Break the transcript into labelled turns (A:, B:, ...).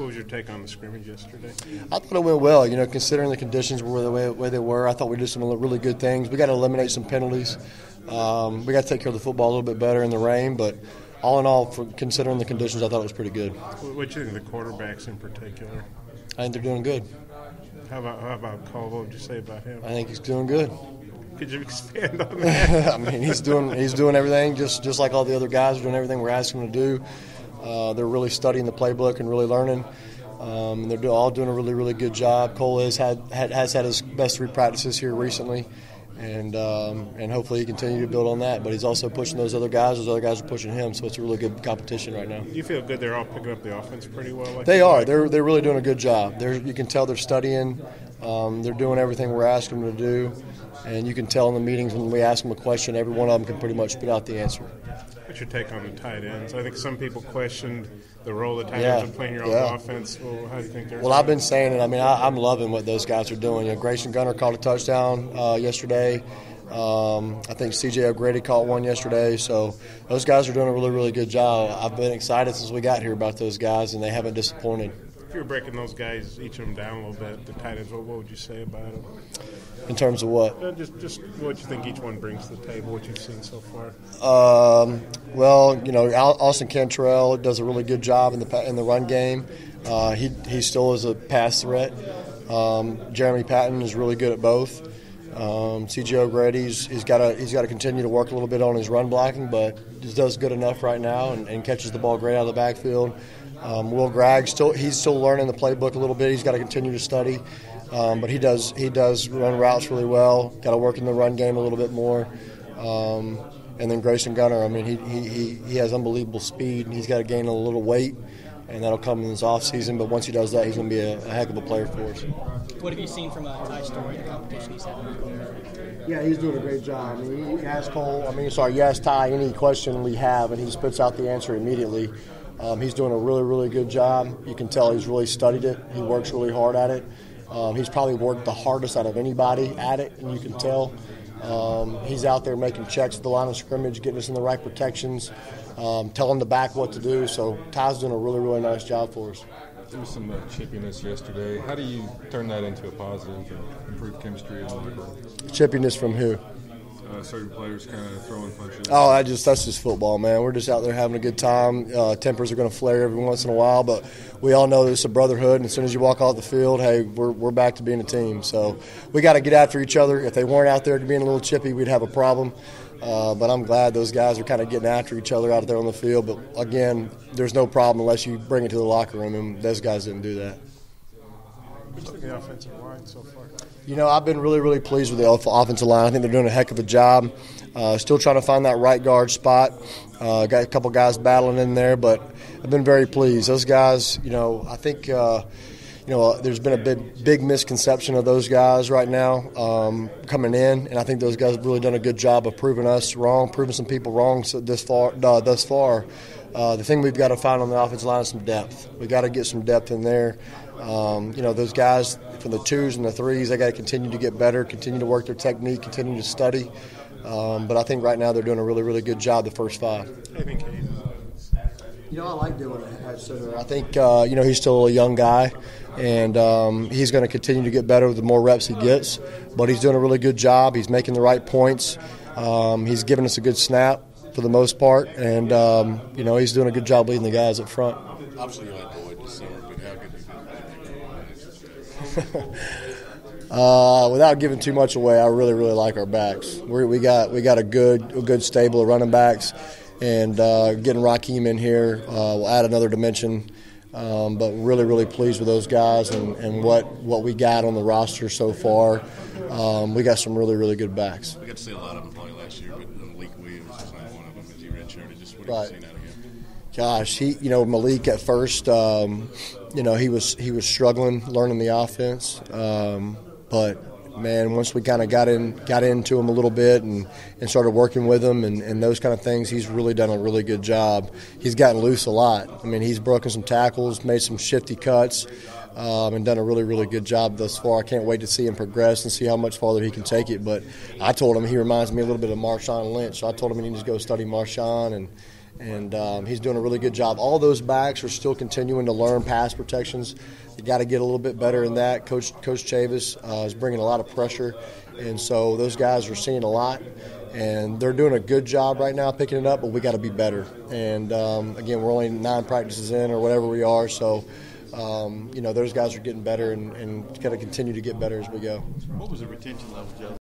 A: What was your take on the scrimmage yesterday?
B: I thought it went well. Considering the conditions were the way they were, I thought we did some really good things. We got to eliminate some penalties. We got to take care of the football a little bit better in the rain, but all in all, considering the conditions, I thought it was pretty good.
A: What do you think of the quarterbacks in particular?
B: I think they're doing good.
A: How about Cole? What would you say about him?
B: I think he's doing good.
A: Could you expand on that?
B: I mean, he's doing everything just like all the other guys are doing everything we're asking them to do. They're really studying the playbook and really learning. They're all doing a really, really good job. Cole has had his best 3 practices here recently, and hopefully he continue to build on that. But he's also pushing those other guys. Those other guys are pushing him, so it's a really good competition right now.
A: Do you feel good they're all picking up the offense pretty well?
B: They are. They're really doing a good job. You can tell they're studying. They're doing everything we're asking them to do. And you can tell in the meetings when we ask them a question, every one of them can pretty much spit out the answer.
A: What's your take on the tight ends? I think some people questioned the role the tight ends are playing your own offense. Well, how do you think they're
B: Well, I've been saying it. I mean, I'm loving what those guys are doing. Grayson Gunner caught a touchdown yesterday. I think C.J. O'Grady caught one yesterday. So those guys are doing a really, really good job. I've been excited since we got here about those guys, and they haven't disappointed.
A: If you were breaking those guys, each of them down a little bit, the tight ends, what would you say about them?
B: In terms of what?
A: Just what you think each one brings to the table, what you've seen so far.
B: Austin Cantrell does a really good job in the run game. He still is a pass threat. Jeremy Patton is really good at both. C.J. O'Grady's he's got to continue to work a little bit on his run blocking, but he does good enough right now and catches the ball great out of the backfield. Will Gragg he's still learning the playbook a little bit. He's got to continue to study. But he does run routes really well. Got to work in the run game a little bit more. And then Grayson Gunner, I mean, he has unbelievable speed, and he's got to gain a little weight, and that'll come in this offseason. But once he does that, he's going to be a heck of a player for us.
C: What have you seen from Ty Story in the competition he's having?
B: Yeah, he's doing a great job. I mean, you ask Ty any question we have, and he spits out the answer immediately. He's doing a really, really good job. You can tell he's really studied it. He works really hard at it. He's probably worked the hardest out of anybody at it, and you can tell. He's out there making checks at the line of scrimmage, getting us in the right protections, telling the back what to do. So Ty's doing a really, really nice job for us.
D: There was some chippiness yesterday. How do you turn that into a positive and improve chemistry in the locker room?
B: Chippiness from who?
D: Certain players kind of throwing punches.
B: Oh, that's just football, man. We're just out there having a good time. Tempers are going to flare every once in a while, but we all know it's a brotherhood, and as soon as you walk off the field, hey, we're back to being a team. So we got to get after each other. If they weren't out there being a little chippy, we'd have a problem. But I'm glad those guys are kind of getting after each other out there on the field. But, again, there's no problem unless you bring it to the locker room, and those guys didn't do that.
A: What's the offensive line so far?
B: I've been really, really pleased with the offensive line. I think they're doing a heck of a job. Still trying to find that right guard spot. Got a couple guys battling in there, but I've been very pleased. Those guys, I think, there's been a big misconception of those guys right now coming in, and I think those guys have really done a good job of proving us wrong, proving some people wrong thus far. The thing we've got to find on the offensive line is some depth. We've got to get some depth in there. Those guys from the 2s and the 3s, they got to continue to get better, continue to work their technique, continue to study. But I think right now they're doing a really, really good job the first 5.
A: I think
B: I like doing it at center. I think, he's still a young guy, and he's going to continue to get better the more reps he gets. But he's doing a really good job. He's making the right points. He's giving us a good snap for the most part, and, he's doing a good job leading the guys up front.
E: Obviously, you like Boyd this summer, but how good do you
B: Without giving too much away, I really, really like our backs. We got a good stable of running backs, and getting Raheem in here will add another dimension. But really, really pleased with those guys and what we got on the roster so far. We got some really, really good backs.
E: We got to see a lot of them play last year, but Malik Williams was not one of them as he redshirted. Just what
B: Right.
E: have you seen out of him?
B: Gosh, Malik at first, he was struggling learning the offense, but man, once we kind of got into him a little bit and started working with him and those kind of things, he's really done a really good job. He's gotten loose a lot. I mean, he's broken some tackles, made some shifty cuts, and done a really, really good job thus far. I can't wait to see him progress and see how much farther he can take it. But I told him he reminds me a little bit of Marshawn Lynch, so I told him he needs to go study Marshawn and he's doing a really good job. All those backs are still continuing to learn pass protections. You got to get a little bit better in that. Coach Chavis is bringing a lot of pressure, and so those guys are seeing a lot, and they're doing a good job right now picking it up, but we got to be better. And, again, we're only 9 practices in or whatever we are, so those guys are getting better and got to continue to get better as we go.
F: What was the retention level, Joe?